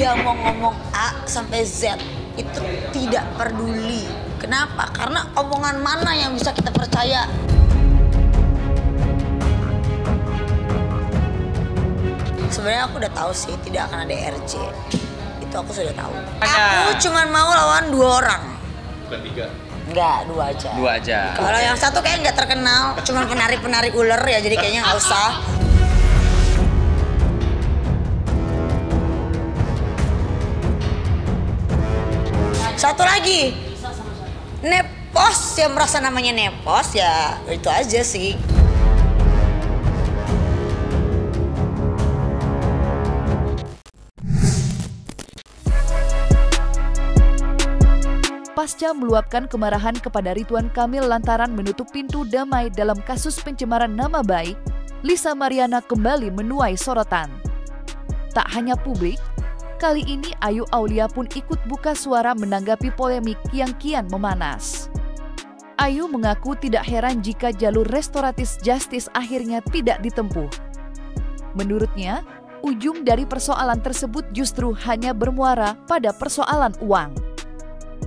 Dia mau ngomong A sampai Z itu tidak peduli. Kenapa? Karena omongan mana yang bisa kita percaya? Sebenarnya aku udah tahu sih tidak akan ada RJ. Itu aku sudah tahu. Aku cuma mau lawan 2 orang. Bukan 3. Enggak, 2 aja. 2 aja. Kalau yang satu kayak nggak terkenal, cuma penari-penari ular ya, jadi kayaknya nggak usah. Satu lagi, nepos, yang merasa namanya nepos ya itu aja sih. Pasca meluapkan kemarahan kepada Ridwan Kamil lantaran menutup pintu damai dalam kasus pencemaran nama baik, Lisa Mariana kembali menuai sorotan. Tak hanya publik, kali ini Ayu Aulia pun ikut buka suara menanggapi polemik yang kian memanas. Ayu mengaku tidak heran jika jalur restoratif justice akhirnya tidak ditempuh. Menurutnya, ujung dari persoalan tersebut justru hanya bermuara pada persoalan uang.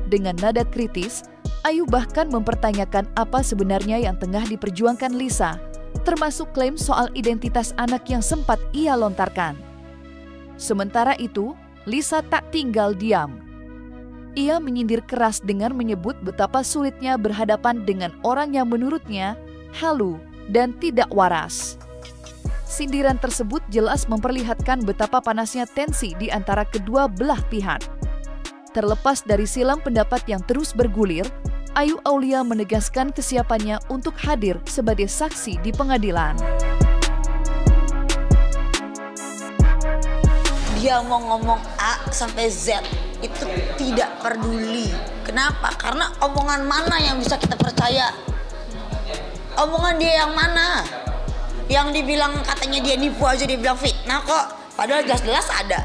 Dengan nada kritis, Ayu bahkan mempertanyakan apa sebenarnya yang tengah diperjuangkan Lisa, termasuk klaim soal identitas anak yang sempat ia lontarkan. Sementara itu, Lisa tak tinggal diam. Ia menyindir keras dengan menyebut betapa sulitnya berhadapan dengan orang yang menurutnya halu dan tidak waras. Sindiran tersebut jelas memperlihatkan betapa panasnya tensi di antara kedua belah pihak. Terlepas dari silang pendapat yang terus bergulir, Ayu Aulia menegaskan kesiapannya untuk hadir sebagai saksi di pengadilan. Dia mau ngomong A sampai Z itu tidak peduli. Kenapa? Karena omongan mana yang bisa kita percaya? Omongan dia yang mana? Yang dibilang katanya dia nipu aja dia bilang fitnah kok. Padahal jelas-jelas ada.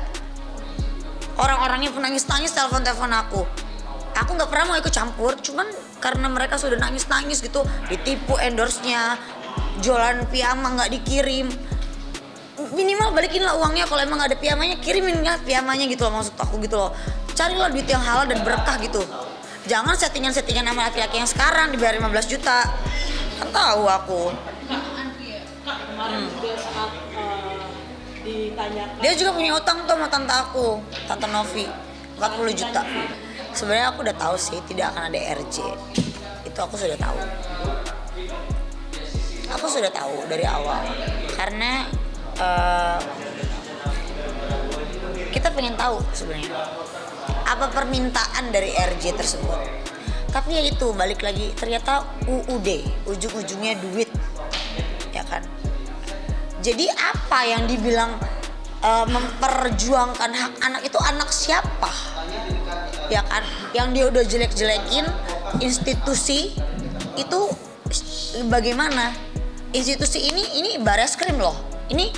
Orang-orangnya pun nangis-nangis telepon-telepon aku. Aku nggak pernah mau ikut campur, cuman karena mereka sudah nangis-nangis gitu, ditipu endorse-nya, jualan piyama nggak dikirim. Minimal balikin lah uangnya, kalau emang nggak ada piyamanya, kirimin ya piyamanya gitu loh, maksud aku gitu loh. Carilah duit yang halal dan berkah gitu. Jangan settingan-settingan sama laki-laki yang sekarang dibayar 15 juta. Kan tahu aku. Dia juga punya utang tuh sama tante aku, Tante Novi, 40 juta. Sebenarnya aku udah tahu sih tidak akan ada RJ. Itu aku sudah tahu. Aku sudah tahu dari awal. Karena kita pengen tahu sebenarnya apa permintaan dari RJ tersebut. Tapi ya itu balik lagi, ternyata UUD, ujung-ujungnya duit, ya kan. Jadi apa yang dibilang memperjuangkan hak anak itu anak siapa? Ya kan, yang dia udah jelek-jelekin institusi itu bagaimana? Institusi ini Bareskrim loh, ini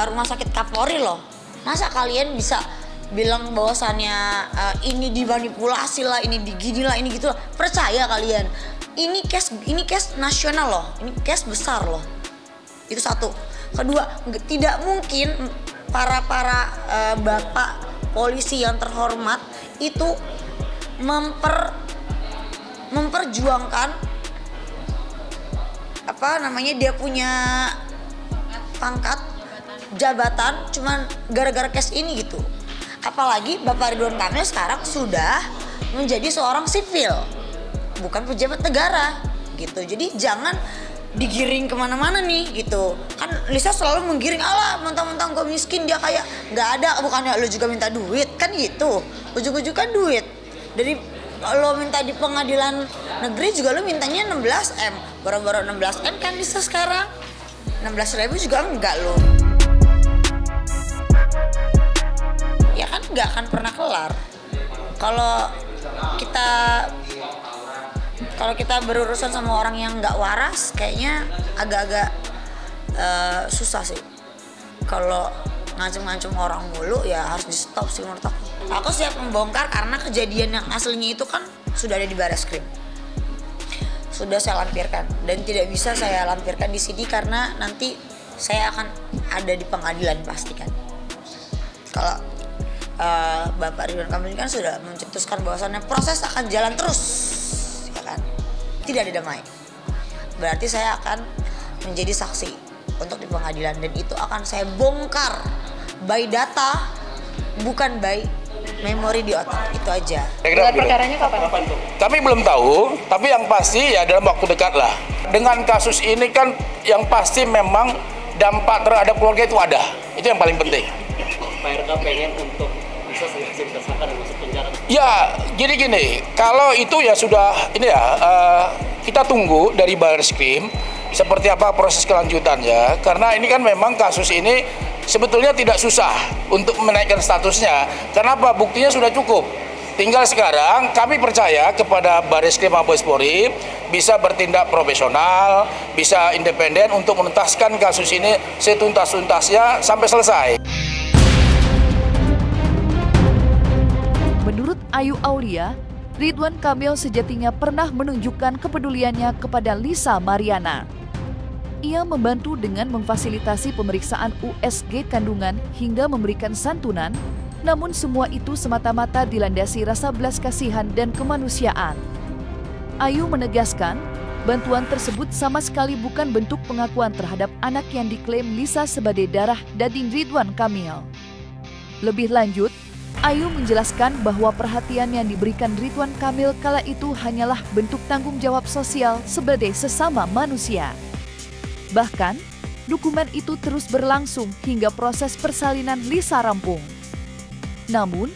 rumah sakit Kapolri loh. Masa kalian bisa bilang bahwasannya ini dimanipulasi lah, ini digini lah, ini gitu lah. Percaya kalian? Ini case nasional loh, ini case besar loh. Itu satu. Kedua, tidak mungkin para bapak polisi yang terhormat itu memperjuangkan apa namanya, dia punya pangkat jabatan cuman gara-gara case ini gitu. Apalagi Bapak Ridwan Kamil sekarang sudah menjadi seorang sipil, bukan pejabat negara gitu. Jadi jangan digiring kemana-mana nih gitu. Kan Lisa selalu menggiring, alah mentang-mentang gue miskin dia kayak nggak ada, bukannya lo juga minta duit kan gitu. Ujung-ujung kan duit. Dari lo minta di pengadilan negeri juga lo mintanya 16 M. Baru-baru 16 M kan Lisa sekarang. 16.000 juga enggak lo. Ya kan nggak akan pernah kelar. Kalau kita berurusan sama orang yang nggak waras, kayaknya agak-agak susah sih. Kalau ngancem-ngancem orang mulu ya harus di stop sih menurut aku. Aku siap membongkar karena kejadian yang aslinya itu kan sudah ada di Bareskrim. Sudah saya lampirkan dan tidak bisa saya lampirkan di sini karena nanti saya akan ada di pengadilan pastikan. Kalau Bapak Ridwan Kamil kan sudah mencetuskan bahwasannya proses akan jalan terus, ya kan? Tidak ada damai. Berarti saya akan menjadi saksi untuk di pengadilan dan itu akan saya bongkar by data, bukan by memori di otak. Itu aja. Gelar perkaranya kapan? Kami belum tahu, tapi yang pasti ya dalam waktu dekat lah. Dengan kasus ini kan yang pasti memang dampak terhadap keluarga itu ada. Itu yang paling penting. Pak RK pengen untuk bisa segera disahkan dan masuk penjara. Ya, jadi gini, kalau itu ya sudah ini ya kita tunggu dari Barreskrim seperti apa proses kelanjutannya. Karena ini kan memang kasus ini sebetulnya tidak susah untuk menaikkan statusnya. Kenapa? Buktinya sudah cukup. Tinggal sekarang kami percaya kepada Barreskrim Mabes Polri bisa bertindak profesional, bisa independen untuk menuntaskan kasus ini setuntas-tuntasnya sampai selesai. Menurut Ayu Aulia, Ridwan Kamil sejatinya pernah menunjukkan kepeduliannya kepada Lisa Mariana. Ia membantu dengan memfasilitasi pemeriksaan USG kandungan hingga memberikan santunan, namun semua itu semata-mata dilandasi rasa belas kasihan dan kemanusiaan. Ayu menegaskan, bantuan tersebut sama sekali bukan bentuk pengakuan terhadap anak yang diklaim Lisa sebagai darah daging Ridwan Kamil. Lebih lanjut, Ayu menjelaskan bahwa perhatian yang diberikan Ridwan Kamil kala itu hanyalah bentuk tanggung jawab sosial sebagai sesama manusia. Bahkan, dukungan itu terus berlangsung hingga proses persalinan Lisa rampung. Namun,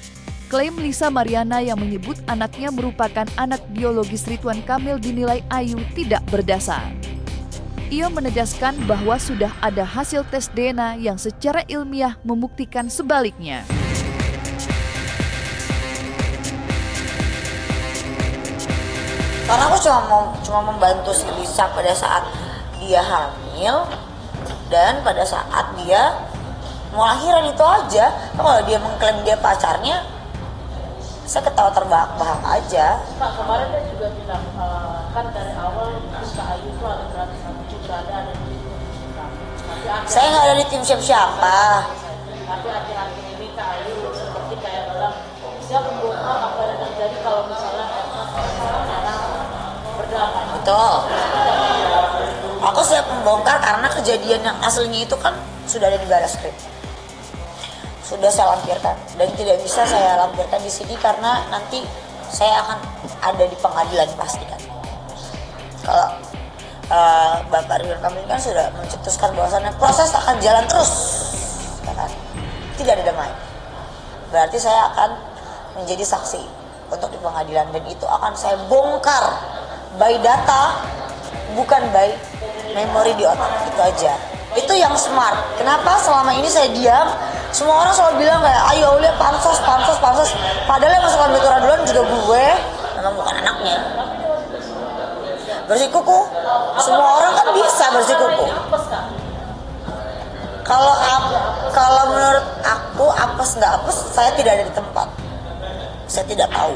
klaim Lisa Mariana yang menyebut anaknya merupakan anak biologis Ridwan Kamil dinilai Ayu tidak berdasar. Ia menegaskan bahwa sudah ada hasil tes DNA yang secara ilmiah membuktikan sebaliknya. Karena aku cuma membantu si Lisa pada saat dia hamil dan pada saat dia mau lahiran itu aja. Kalau dia mengklaim dia pacarnya, saya ketawa terbahak-bahak aja. Pak, kemarin kan juga bilang kan dari awal Kak Ayu itu ada berada di tim siapa. Saya nggak ada di tim siapa. Tapi akhir-akhir ini Kak Ayu seperti kayak bilang siap membongkar apa yang terjadi kalau misalnya berdamai. Betul. Aku siap membongkar karena kejadian yang aslinya itu kan sudah ada di Barreskrim. Sudah saya lampirkan dan tidak bisa saya lampirkan di sini karena nanti saya akan ada di pengadilan pastikan. Kalau Bapak Ridwan Kamil kan sudah mencetuskan bahwasannya proses akan jalan terus, ya kan? Tidak ada damai. Berarti saya akan menjadi saksi untuk di pengadilan dan itu akan saya bongkar by data, bukan by memori di otak. Itu aja. Itu yang smart. Kenapa selama ini saya diam? Semua orang selalu bilang kayak Ayu Aulia pansos. Padahal yang masuk Betura duluan juga gue, memang bukan anaknya. Bersikuku, semua orang kan bisa bersikuku. Kalau menurut aku apes nggak apes, saya tidak ada di tempat. Saya tidak tahu.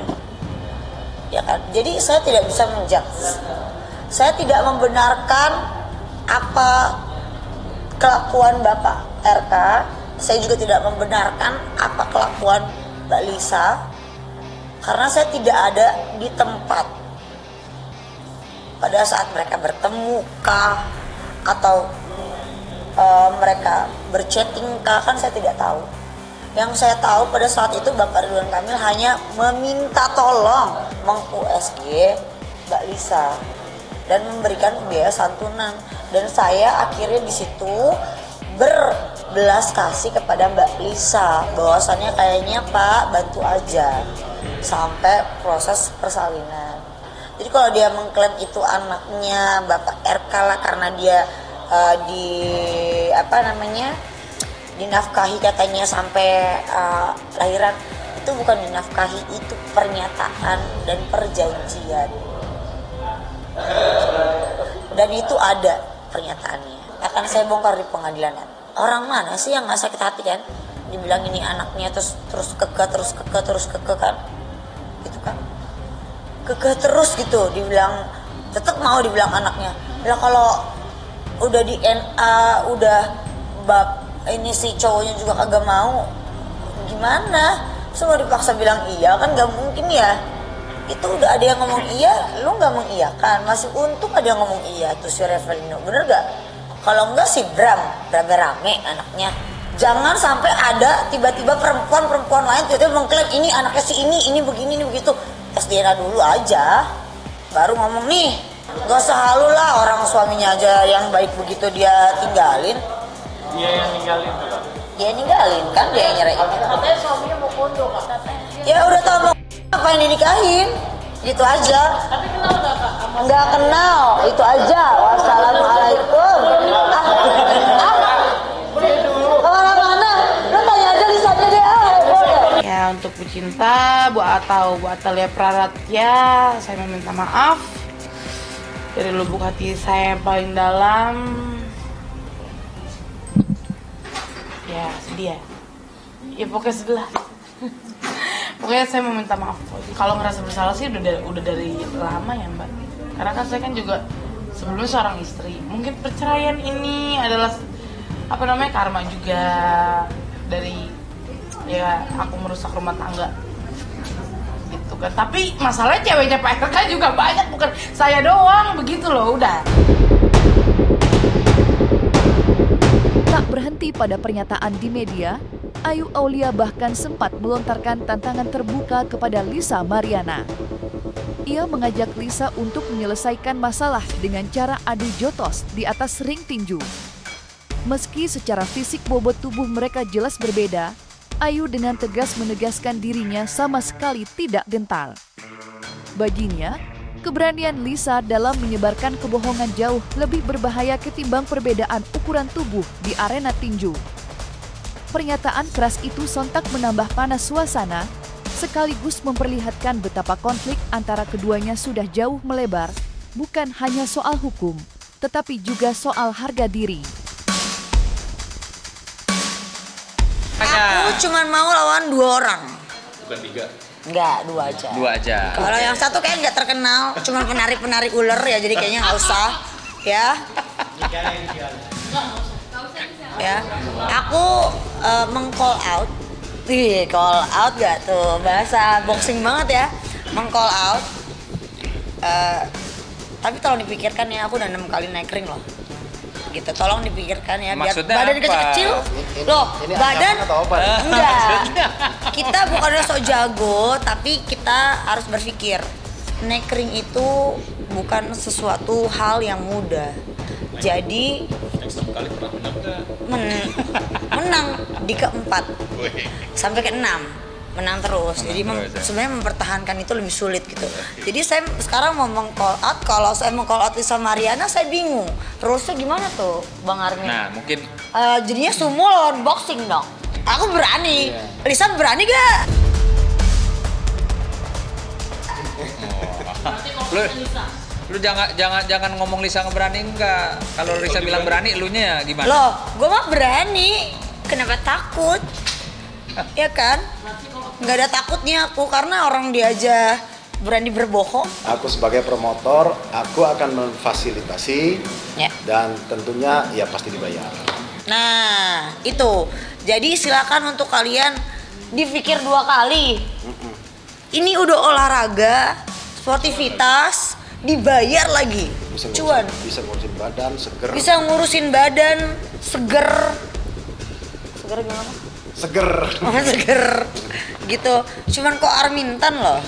Ya kan? Jadi saya tidak bisa menjudge. Saya tidak membenarkan apa kelakuan Bapak RK. Saya juga tidak membenarkan apa kelakuan Mbak Lisa. Karena saya tidak ada di tempat pada saat mereka bertemu kah atau mereka berchatting kah, kan saya tidak tahu. Yang saya tahu pada saat itu Bapak Ridwan Kamil hanya meminta tolong meng-USG Mbak Lisa dan memberikan biaya santunan, dan saya akhirnya di situ berbelas kasih kepada Mbak Lisa bahwasannya kayaknya Pak bantu aja sampai proses persalinan. Jadi kalau dia mengklaim itu anaknya Bapak RK lah karena dia dinafkahi katanya sampai lahiran, itu bukan dinafkahi, itu pernyataan dan perjanjian. Dan itu ada pernyataannya. Akan saya bongkar di pengadilan. Orang mana sih yang nggak sakit hati kan? Dibilang ini anaknya terus keke kan? Gitu kan? Keke terus gitu, dibilang tetap mau dibilang anaknya. Bilang kalau udah di NA, udah ini si cowoknya juga kagak mau, gimana? Semua dipaksa bilang iya kan nggak mungkin ya. Itu udah ada yang ngomong iya, lu nggak mengiyakan. Masih untung ada yang ngomong iya tuh si Revelino, bener gak? Kalau enggak si Bram rame anaknya. Jangan sampai ada tiba-tiba perempuan lain tiba-tiba mengklaim ini anaknya si ini begini, ini begitu. Tes DNA dulu aja, baru ngomong nih. Gak usah halu lah, orang suaminya aja yang baik begitu dia tinggalin. Dia yang ninggalin tuh, Kak? Dia ninggalin kan, dia yang nyerahin. Katanya suaminya mau kondo, Kak. Ya udah tau mau apa yang dinikahin, gitu aja. Tapi kenal gak, Kak? Nggak kenal, itu aja. Wassalamualaikum. Kemana-mana, lu tanya aja di sana deh. Ya, untuk pecinta Bu Ata Atalia Praratya, saya meminta maaf dari lubuk hati saya yang paling dalam. Ya, sedih ya. Ya pokoknya sedih lah. Pokoknya saya meminta maaf. Kalau ngerasa bersalah sih udah dari lama ya, Mbak. Karena kan saya kan juga sebelumnya seorang istri. Mungkin perceraian ini adalah karma juga dari ya aku merusak rumah tangga gitu kan. Tapi masalahnya ceweknya Pak RK juga banyak, bukan saya doang, begitu loh. Udah. Tak berhenti pada pernyataan di media, Ayu Aulia bahkan sempat melontarkan tantangan terbuka kepada Lisa Mariana. Ia mengajak Lisa untuk menyelesaikan masalah dengan cara adu jotos di atas ring tinju. Meski secara fisik bobot tubuh mereka jelas berbeda, Ayu dengan tegas menegaskan dirinya sama sekali tidak gentar. Baginya, keberanian Lisa dalam menyebarkan kebohongan jauh lebih berbahaya ketimbang perbedaan ukuran tubuh di arena tinju. Pernyataan keras itu sontak menambah panas suasana, sekaligus memperlihatkan betapa konflik antara keduanya sudah jauh melebar, bukan hanya soal hukum, tetapi juga soal harga diri. Aku cuma mau lawan 2 orang. Bukan 3? Enggak, 2 aja. 2 aja. Kalau yang satu kayak nggak terkenal, cuma penari-penari ular ya, jadi kayaknya nggak usah, ya. Ya, aku meng-call out. Call out gak tuh, bahasa boxing banget ya. Meng-call out. Tapi tolong dipikirkan ya, aku udah 6 kali naik ring loh. Gitu, tolong dipikirkan ya, biar maksudnya badan apa? kecil. Loh, badan enggak. Kita bukannya sok jago, tapi kita harus berpikir. Naik ring itu bukan sesuatu hal yang mudah. Jadi menang di keempat sampai ke-6 menang terus. Jadi sebenarnya mempertahankan itu lebih sulit gitu. Jadi saya sekarang mau meng-call out. Kalau saya mau call out Lisa Mariana, saya bingung terusnya gimana tuh Bang Armin. Nah mungkin jadinya sumo lawan boxing dong. Aku berani. Lisa berani gak? lu jangan ngomong Lisa ngeberani enggak. Kalau Lisa bilang berani, elunya gimana? Loh, gue mah berani. Kenapa takut? Ya kan? Nggak ada takutnya aku, karena orang dia aja berani berbohong. Aku sebagai promotor, aku akan memfasilitasi Ya. dan tentunya ya pasti dibayar. Nah, itu. Jadi silakan untuk kalian dipikir 2 kali. Ini udah olahraga, sportivitas, dibayar lagi. Cuan. Bisa ngurusin badan, seger. Bisa ngurusin badan, seger. Seger gimana? Seger. Oh, seger. Gitu. Cuman kok Armintan loh.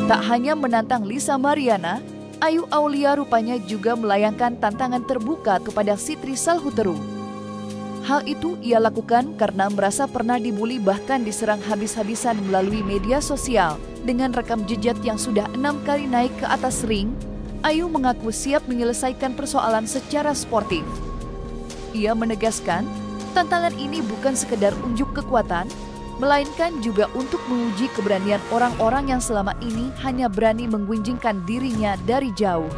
Tak hanya menantang Lisa Mariana, Ayu Aulia rupanya juga melayangkan tantangan terbuka kepada Sitri Salhuteru. Hal itu ia lakukan karena merasa pernah dibuli bahkan diserang habis-habisan melalui media sosial. Dengan rekam jejak yang sudah 6 kali naik ke atas ring, Ayu mengaku siap menyelesaikan persoalan secara sportif. Ia menegaskan, tantangan ini bukan sekedar unjuk kekuatan, melainkan juga untuk menguji keberanian orang-orang yang selama ini hanya berani menggunjingkan dirinya dari jauh.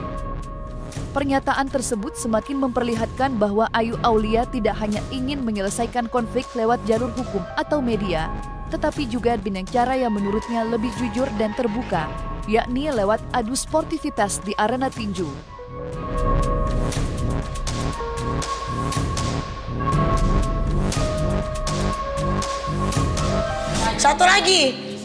Pernyataan tersebut semakin memperlihatkan bahwa Ayu Aulia tidak hanya ingin menyelesaikan konflik lewat jalur hukum atau media, tetapi juga dengan cara yang menurutnya lebih jujur dan terbuka, yakni lewat adu sportivitas di arena tinju. Satu lagi,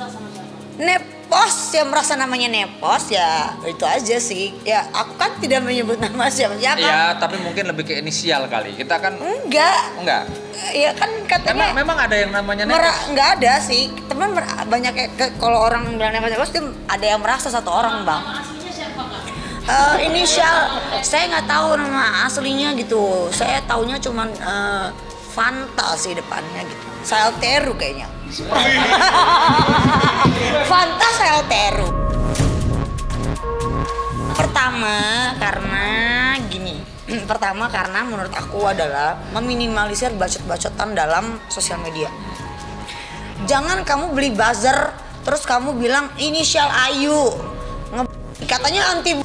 nepos, yang merasa namanya nepos ya itu aja sih. Ya aku kan tidak menyebut nama siapa-siapa. Iya, tapi mungkin lebih ke inisial kali. Kita kan Enggak. Ya kan katanya. Memang ada yang namanya nepos. Enggak ada sih. Teman banyak kalau orang bilang nepos itu ada yang merasa satu orang, Bang. Inisial, saya nggak tahu nama aslinya gitu. Saya taunya cuman Fanta sih depannya gitu. Salteru kayaknya. Fanta Salteru. Pertama karena menurut aku adalah meminimalisir bacot-bacotan dalam sosial media. Jangan kamu beli buzzer terus kamu bilang inisial Ayu. Katanya anti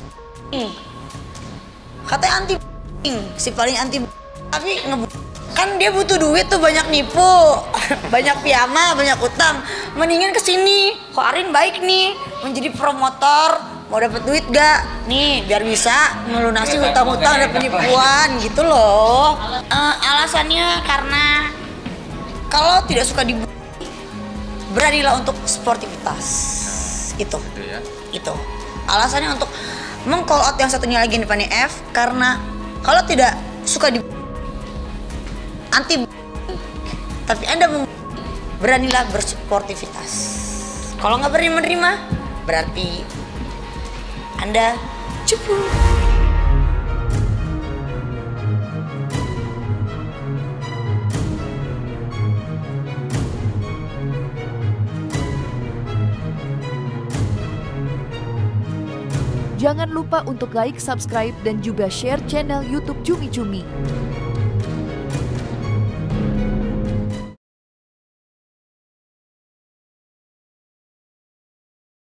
si paling anti tapi kan dia butuh duit tuh, banyak nipu, banyak piyama, banyak utang. Mendingan kesini, kok Arin baik nih menjadi promotor, mau dapat duit gak nih biar bisa melunasi hutang-hutang dan penipuan gitu loh. Alasannya karena kalau tidak suka dibully, beranilah untuk sportivitas gitu. Itu alasannya untuk meng-call out yang satunya lagi depannya F, karena kalau tidak suka di anti tapi Anda beranilah bersportivitas. Kalau nggak berani menerima berarti Anda cupu. Jangan lupa untuk like, subscribe, dan juga share channel YouTube Cumi Cumi.